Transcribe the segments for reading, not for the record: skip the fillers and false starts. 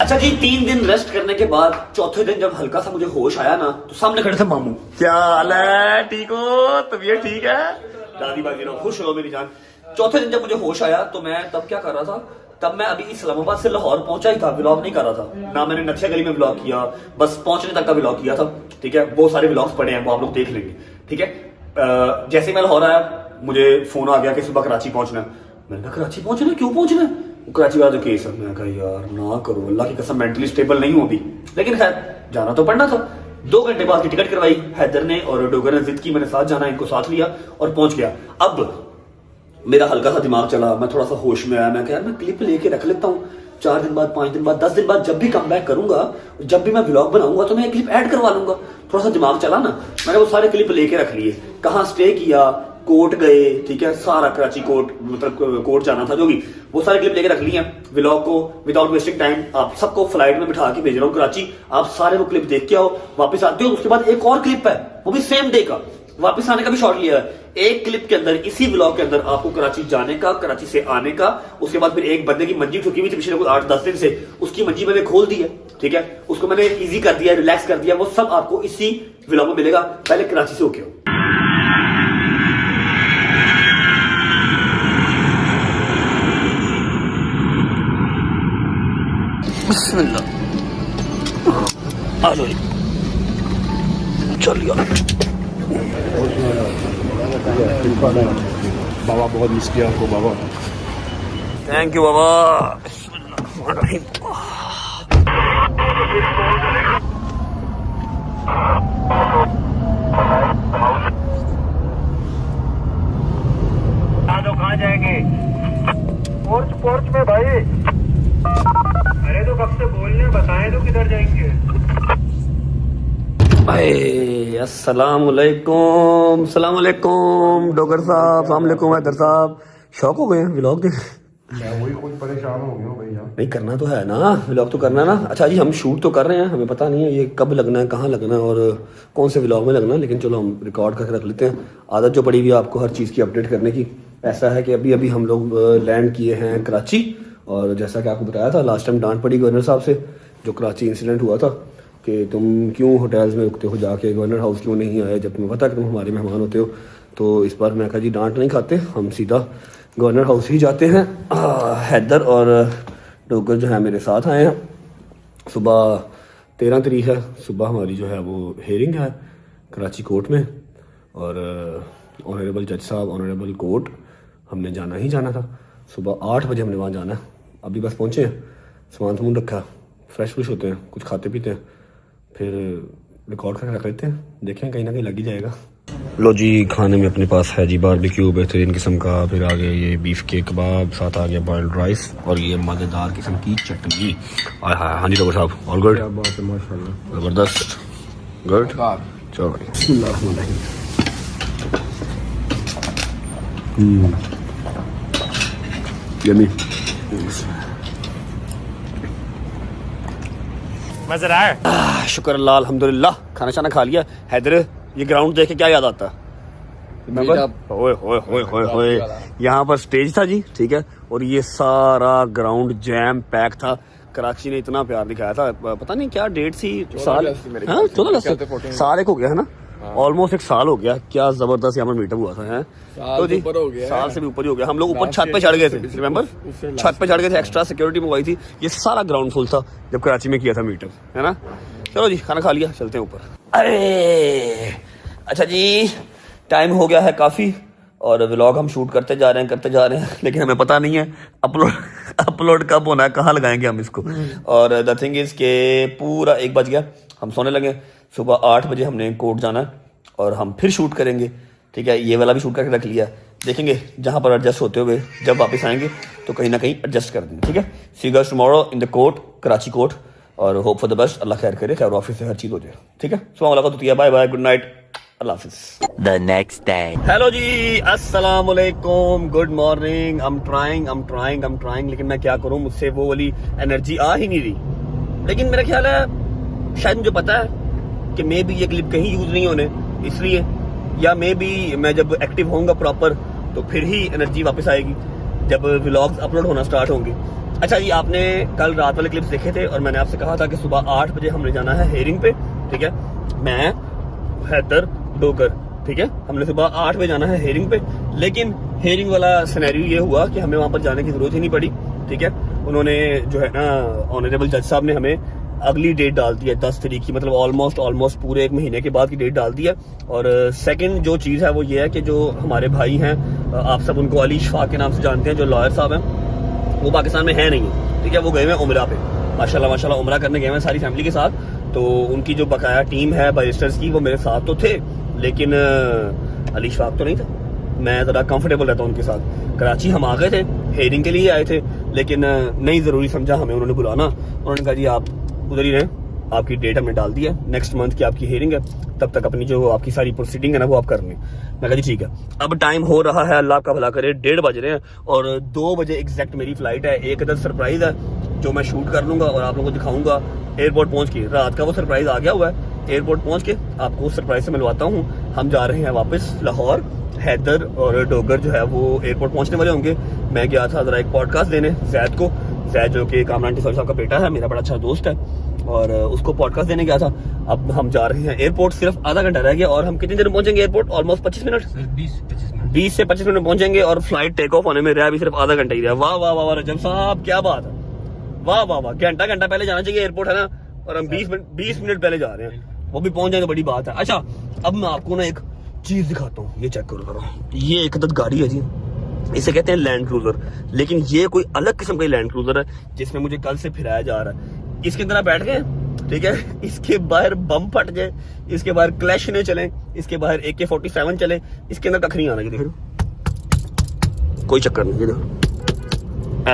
अच्छा जी, 3 दिन रेस्ट करने के बाद चौथे दिन जब हल्का सा मुझे होश आया ना, तो सामने खड़े थे मामू। क्या हाल है, ठीक हो, तबीयत ठीक है? दादी बाजी रहो, खुश रहो मेरी जान। चौथे दिन जब मुझे होश आया तो मैं तब क्या कर रहा था, तब मैं अभी इस्लामाबाद से लाहौर पहुंचा ही था, व्लॉग नहीं कर रहा था ना। मैंने नथिया गली में व्लॉग किया, बस पहुंचने तक का व्लॉग किया था। ठीक है, वो सारे व्लॉग्स पड़े हैं, वो आप लोग देख लेंगे। ठीक है, जैसे मैं लाहौर आया मुझे फोन आ गया कि सुबह कराची पहुंचना है। मैंने कहा कराची पहुंचना है, क्यों पहुंचना है? कराची वाला जो केस है, मैंने कहा यार ना करो, अल्लाह की कसम मेंटली स्टेबल नहीं हूं अभी, लेकिन खैर जाना तो पड़ना था। 2 घंटे बाद की टिकट करवाई हैदर ने और डोगर ने, जिद की मैंने साथ जाना, इनको साथ लिया और पहुंच गया। अब मेरा हल्का सा दिमाग चला, मैं थोड़ा सा होश में आया। मैं कहा यार मैं क्लिप लेके रख लेता हूँ, 4 दिन बाद, 5 दिन बाद, 10 दिन बाद जब भी कम बैक करूंगा, जब भी मैं व्लॉग बनाऊंगा तो मैं क्लिप ऐड करवा लूंगा। थोड़ा सा दिमाग चला ना, मैंने वो सारे क्लिप लेके रख लिए। कहाँ स्टे किया, कोर्ट गए, ठीक है, सारा कराची कोर्ट, मतलब कोर्ट जाना था जो भी, वो सारे क्लिप लेके रख लिए हैं। व्लॉग को विदाउट वेस्टिंग टाइम आप सबको फ्लाइट में बिठा के भेज रहा हूँ कराची। आप सारे वो क्लिप देख के आओ, वापस आते हो। उसके बाद एक और क्लिप है, वो भी सेम डे का, वापस आने का भी शॉट लिया है। एक क्लिप के अंदर, इसी व्लॉग के अंदर आपको कराची जाने का, कराची से आने का, उसके बाद फिर एक बंदे की मंजी ठुकी हुई थी पिछले 8-10 दिन से, उसकी मंजी मैंने खोल दी है। ठीक है, उसको मैंने इजी कर दिया, रिलैक्स कर दिया। वो सब आपको इसी व्लॉग में मिलेगा। पहले कराची से होके हो। आ जाओ, चलिए। बाबा बहुत मिस किया आपको बाबा। थैंक यू बाबा। कहाँ जाएंगे? पोर्च में भाई। अरे तो कब से बोलने, बताएं तो किधर जाएंगे? अस्सलाम वालेकुम, सलाम वालेकुम डोगर साहब, सलाम वालेकुम हैदर साहब। शौक हो गए हैं व्लॉग देख? मैं वही खुद परेशान हो गया हूँ भैया। नहीं करना तो है ना, व्लॉग तो करना है ना। अच्छा जी, हम शूट तो कर रहे हैं, हमें पता नहीं है ये कब लगना है, कहाँ लगना है और कौन से व्लॉग में लगना है, लेकिन चलो हम रिकॉर्ड करके रख लेते हैं। आदत जो पड़ी हुई है आपको हर चीज़ की अपडेट करने की। ऐसा है कि अभी अभी हम लोग लैंड किए हैं कराची, और जैसा कि आपको बताया था लास्ट टाइम डांट पड़ी गवर्नर साहब से, जो कराची इंसिडेंट हुआ था कि तुम क्यों होटल्स में रुकते हो, जाके गवर्नर हाउस क्यों नहीं आए, जब तुम्हें पता है कि तुम हमारे मेहमान होते हो। तो इस बार मैं कहा जी डांट नहीं खाते, हम सीधा गवर्नर हाउस ही जाते हैं। हैदर और डोगर जो है मेरे साथ आए हैं। सुबह 13 तारीख है, सुबह हमारी जो है वो हेयरिंग है कराची कोर्ट में, और ऑनरेबल जज साहब, ऑनरेबल कोर्ट, हमने जाना ही जाना था। सुबह 8 बजे हमने वहाँ जाना है। अभी बस पहुँचे हैं, सामान सामान रखा, फ्रेश फ्रेश होते हैं, कुछ खाते पीते हैं, फिर रिकॉर्ड करके रख लेते हैं, देखें कहीं ना कहीं लग ही जाएगा। लो जी, खाने में अपने पास है जी बारबेक्यू बेहतरीन किस्म का, फिर आ गया ये बीफ के कबाब, साथ आ गया बॉइल्ड राइस और ये मज़ेदार किस्म की चटनी। हाँ जी डॉक्टर साहब, ऑल गुड? माशाल्लाह, ज़बरदस्त, गुड। चलो यम्मी। मज़ा आया? शुक्र अल्लाह, अल्हम्दुलिल्लाह। खाना शाना खा लिया। हैदर, ये ग्राउंड देख के क्या याद आता है? ओए होए होए होए होए, यहाँ पर स्टेज था जी, ठीक है, और ये सारा ग्राउंड जैम पैक था। कराची ने इतना प्यार दिखाया था, पता नहीं क्या डेट थी, साल 14 साल एक हो गया है ना, ऑलमोस्ट 1 साल हो गया। क्या जबरदस्त यहाँ पर मीटअप हुआ था, है तो जी साल से भी ऊपर ही हो गया। हम लोग ऊपर छत पे चढ़ गए थे, रिमेंबर, छत पे चढ़ गए थे, एक्स्ट्रा सिक्योरिटी मंगवाई थी। ये सारा ग्राउंड फुल था जब कराची में किया था मीटअप, है ना। चलो जी, खाना खा लिया, चलते हैं ऊपर। अरे अच्छा जी, टाइम हो गया है काफ़ी, और व्लॉग हम शूट करते जा रहे हैं, लेकिन हमें पता नहीं है अपलोड कब होना है, कहाँ लगाएंगे हम इसको। और द थिंग इज़ के पूरा 1 बज गया, हम सोने लगे। सुबह 8 बजे हमने कोर्ट जाना है और हम फिर शूट करेंगे। ठीक है, ये वाला भी शूट करके रख लिया, देखेंगे जहाँ पर एडजस्ट होते हुए जब वापस आएंगे तो कहीं ना कहीं एडजस्ट कर देंगे। ठीक है, see you guys tomorrow in the court, Karachi court, और होप फॉर द बेस्ट। अल्लाह खैर करे, खैर ऑफिस से हर चीज़ हो जाए। ठीक है, सुबह मुलाकात, बाय बाय, गुड नाइट, अल्लाह हाफिज़। The next day. हेलो जी, अस्सलाम वालेकुम, गुड मॉर्निंग। I'm trying, लेकिन मैं क्या करूं, मुझसे वो वाली एनर्जी आ ही नहीं रही। लेकिन मेरा ख्याल है, शायद मुझे पता है कि मे बी ये क्लिप कहीं यूज नहीं होने, इसलिए, या मे बी मैं जब एक्टिव होऊंगा प्रॉपर तो फिर ही एनर्जी वापस आएगी। जब व्लॉग्स अपलोड होना स्टार्ट होंगे। अच्छा जी, आपने कल रात वाले क्लिप्स देखे थे और मैंने आपसे कहा था कि सुबह 8 बजे हमने जाना है हेयरिंग पे, ठीक है। मैं, हैदर, डोगर, ठीक है, हमने सुबह 8 बजे जाना है हेयरिंग पे। लेकिन हेयरिंग वाला सिनेरियो ये हुआ कि हमें वहां पर जाने की जरूरत ही नहीं पड़ी, ठीक है। उन्होंने जो है ना, ऑनरेबल जज साहब ने हमें अगली डेट डाल दी है 10 तारीख की, मतलब ऑलमोस्ट पूरे 1 महीने के बाद की डेट डाल दी है। और सेकंड जो चीज़ है वो ये है कि जो हमारे भाई हैं, आप सब उनको अली शफाक के नाम से जानते हैं, जो लॉयर साहब हैं, वो पाकिस्तान में है नहीं है, ठीक है। वो गए हुए उमरा पे, माशाल्लाह उमरा करने गए हुए सारी फैमिली के साथ। तो उनकी जो बकाया टीम है बैरिस्टर्स की, वो मेरे साथ तो थे, लेकिन अली शफाक तो नहीं था। मैं ज़रा कंफर्टेबल रहता हूँ उनके साथ। कराची हम आ गए थे, हेयरिंग के लिए आए थे, लेकिन नहीं ज़रूरी समझा हमें उन्होंने बुलाना। उन्होंने कहा जी आप उधर ही रहें, आपकी डेट हमने डाल दी है, नेक्स्ट मंथ की आपकी हेयरिंग है, तब तक अपनी जो आपकी सारी प्रोसीडिंग है ना वो आप कर लें। मैं कहा जी ठीक है। अब टाइम हो रहा है, अल्लाह का भला करे, 1:30 बज रहे हैं और 2 बजे एग्जैक्ट मेरी फ्लाइट है। एक अदर सरप्राइज है जो मैं शूट कर लूंगा और आप लोगों को दिखाऊंगा एयरपोर्ट पहुंच के। रात का वो सरप्राइज आ गया हुआ है, एयरपोर्ट पहुंच के आपको उस सरप्राइज से मिलवाता हूँ। हम जा रहे हैं वापस लाहौर। हैदर और डोगर जो है वो एयरपोर्ट पहुंचने वाले होंगे। मैं गया था जरा एक पॉडकास्ट देने जैद को, जैद जो कि कामरान टिसौरी साहब का बेटा है, मेरा बड़ा अच्छा दोस्त है, और उसको पॉडकास्ट देने गया था। अब हम जा रहे हैं एयरपोर्ट, सिर्फ आधा घंटा रह गया और हम कितनी देर में पहुंचेंगे एयरपोर्ट? ऑलमोस्ट 25 मिनट, 20 से 25 मिनट में पहुंचेंगे और फ्लाइट टेक ऑफ होने में रहा भी सिर्फ आधा घंटा ही रहा। वाह वाह वाह रजब साहब, क्या बात है, वाह वाह वाह। घंटा पहले जाना चाहिए एयरपोर्ट, है ना, और हम 20 मिनट पहले जा रहे हैं, वो भी पहुंच जाए तो बड़ी बात है। अच्छा, अब मैं आपको ना एक चीज दिखाता हूँ, ये चेक करो। ये एक अदद गाड़ी है जी, इसे कहते हैं लैंड क्रूजर, लेकिन ये कोई अलग किस्म का लैंड क्रूजर है जिसमें मुझे कल से फिराया जा रहा है। इसके अंदर आप बैठ गए, ठीक है, इसके बाहर बम फट जाए, इसके बाहर क्लैश ने चले, इसके बाहर AK-47 चले, इसके अंदर कख नहीं आना। ये देखो, कोई चक्कर नहीं, ये देखो,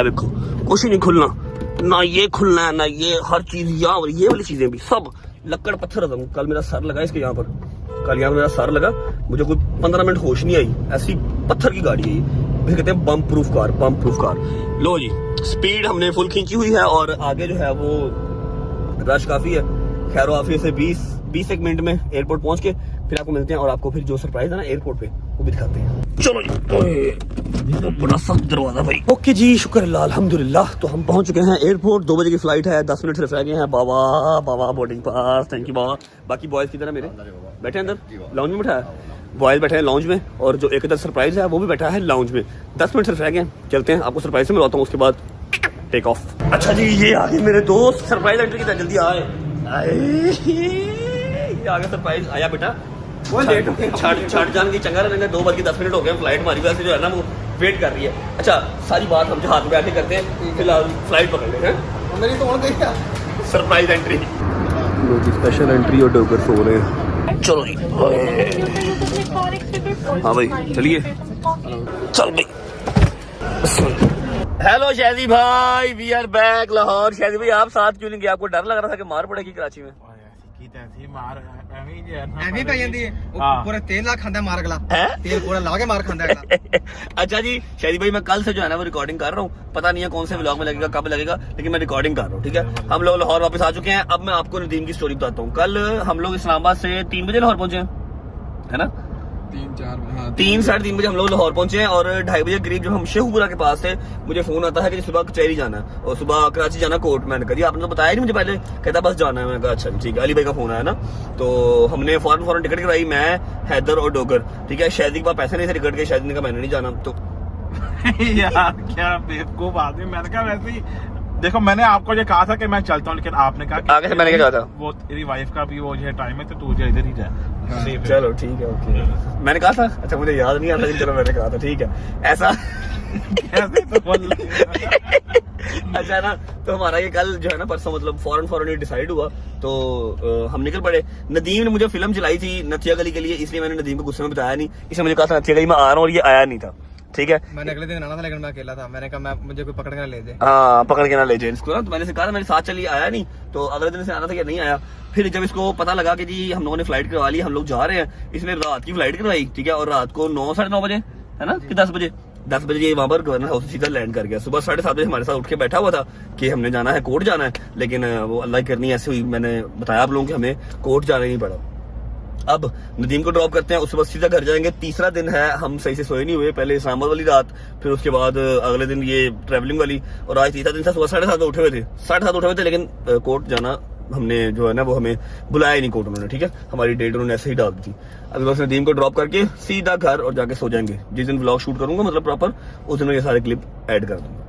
देखो कुछ नहीं खुलना, ना ये खुलना है ना ये, हर चीज यहाँ, ये वाली चीजें भी सब लक्कड़ पत्थर। कल मेरा सर लगा इसके यहाँ पर, कल यहाँ मेरा सर लगा, मुझे कोई 15 मिनट होश नहीं आई, ऐसी पत्थर की गाड़ी है ये। फिर कहते हैं बम प्रूफ कार। लो जी, स्पीड हमने फुल खींची हुई है और आगे जो है वो रश काफी है। खैर आफियत से 20 मिनट में एयरपोर्ट पहुंच के फिर आपको मिलते हैं और आपको फिर जो सरप्राइज है ना एयरपोर्ट पे वो भी दिखाते हैं। चलो जी, बड़ा सख्त दरवाजा भाई। ओके जी, शुक्र अल्लाह, अल्हम्दुलिल्लाह। तो हम पहुंच चुके हैं एयरपोर्ट, 2 बजे की फ्लाइट है, 10 मिनट सिर्फ रह गए हैं। बाबा बोर्डिंग पास, थैंक यू बाबा। बाकी बॉयज की तरह मेरे बैठे अंदर लाउंज में बैठा है, बॉयज बैठे हैं लाउंज में, और जो एक अदर सरप्राइज है वो भी बैठा है लाउंज में। 10 मिनट सिर्फ रह गए, चलते हैं, आपको सरप्राइज से मिलवाता हूँ, उसके बाद टेक ऑफ। अच्छा जी, ये आगे मेरे दोस्त, सरप्राइज एंट्री की तरह जल्दी आए, ये आगे सरप्राइज आया बेटा। छठ जान की चंगा रहने, 2 बज के 10 मिनट हो गए, फ्लाइट हमारी वजह से जो है ना वो वेट कर रही है। अच्छा, सारी बात हम जहाज में बैठे करते हैं, फिलहाल फ्लाइट पकड़ लेते हैं। मेरी तो सरप्राइज एंट्री, स्पेशल एंट्री और डोगर सो रहे हैं। चलो जी, हाँ भाई चलिए, चल भाई। हेलो शादी भाई, वी आर बैक लाहौर। शादी भाई आप साथ क्यों नहीं गए? आपको डर लग रहा था कि मार पड़ेगी कराची में? पूरा तेल ला खांदा मार गला, तेल पूरा ला के मार खांदा है। अच्छा जी, शादी भाई मैं कल से जो है ना वो रिकॉर्डिंग कर रहा हूँ, पता नहीं है कौन से व्लॉग में लगेगा, कब लगेगा, लेकिन मैं रिकॉर्डिंग कर रहा हूँ, ठीक है। हम लोग लाहौर वापस आ चुके हैं। अब मैं आपको नदीम की स्टोरी बताता हूँ। कल हम लोग इस्लामाबाद से 3 बजे लाहौर पहुंचे हैं, है ना, 3 साढ़े 3 बजे हम लोग लाहौर पहुंचे हैं और 2:30 बजे करीब जब हम शेखपुरा के पास थे, मुझे फोन आता है कि सुबह कचहरी जाना है और सुबह कराची जाना कोर्ट। मैंने कहा आपने तो बताया नहीं मुझे पहले, कहता बस जाना है। मैंने कहा अच्छा ठीक है, अली भाई का फोन आया ना, तो हमने फौरन टिकट कराई, मैं, हैदर और डोगर, ठीक है। शादी के पास पैसे नहीं थे टिकट के, शादी ने कहा मैंने नहीं जाना। तो यार क्या बेवकूफ आदमी, मैंने कहा वैसे ही देखो, मैंने आपको ये कहा था कि मैं चलता हूँ, लेकिन आपने कहा आगे से मैंने क्या कहा था, वो तेरी वाइफ का भी वो जो टाइम है तो तू इधर ही जा। चलो ठीक है, ओके। मैंने कहा था, अच्छा मुझे याद नहीं आता, चलो मैंने कहा था, ठीक है ऐसा। अच्छा ना, तो हमारा ये कल जो है ना परसों मतलब फौरन ये डिसाइड हुआ, तो हम निकल पड़े। नदीम ने मुझे फिल्म चलाई थी नथिया गली के लिए, इसलिए मैंने नदीम को गुस्से में बताया नहीं। इसने मुझे कहा था नथिया गली में आ रहा हूँ और ये आया नहीं था, ठीक है। मैंने अगले दिन आना था लेकिन मैं अकेला था, मैंने कहा मुझे कोई पकड़ के ना ले जाए। हाँ, पकड़ के ना ले जाए इसको ना, तो मैंने कहा था मेरे साथ चलिए, आया नहीं, तो अगले दिन से आना था कि नहीं आया। फिर जब इसको पता लगा कि जी हम लोगों ने फ्लाइट करवा ली, हम लोग जा रहे हैं, इसने रात की फ्लाइट करवाई, ठीक है, और रात को 9 साढ़े 9 बजे, है ना, कि 10 बजे ये वहां पर गवर्नर हाउस सीधा लैंड कर गया। सुबह 7:30 बजे हमारे साथ उठ के बैठा हुआ था कि हमने जाना है कोर्ट जाना है, लेकिन वो अल्लाह करनी ऐसे हुई, मैंने बताया आप लोगों को हमें कोर्ट जाना ही नहीं पड़ा। अब नदीम को ड्रॉप करते हैं, उसके बाद सीधा घर जाएंगे। तीसरा दिन है, हम सही से सोए नहीं हुए, पहले इस्लामाबाद वाली रात, फिर उसके बाद अगले दिन ये ट्रैवलिंग वाली, और आज तीसरा दिन था। सुबह 7:30 उठे हुए थे, 7:30 उठे हुए थे, लेकिन कोर्ट जाना हमने जो है ना वो हमें बुलाया ही नहीं कोर्ट उन्होंने, ठीक है, हमारी डेट उन्होंने ऐसे ही डाल दी थी। अभी बस नदीम को ड्रॉप करके सीधा घर और जाके सो जाएंगे। जिस दिन व्लॉग शूट करूंगा मतलब प्रॉपर, उस दिन मैं ये सारे क्लिप ऐड कर दूंगा।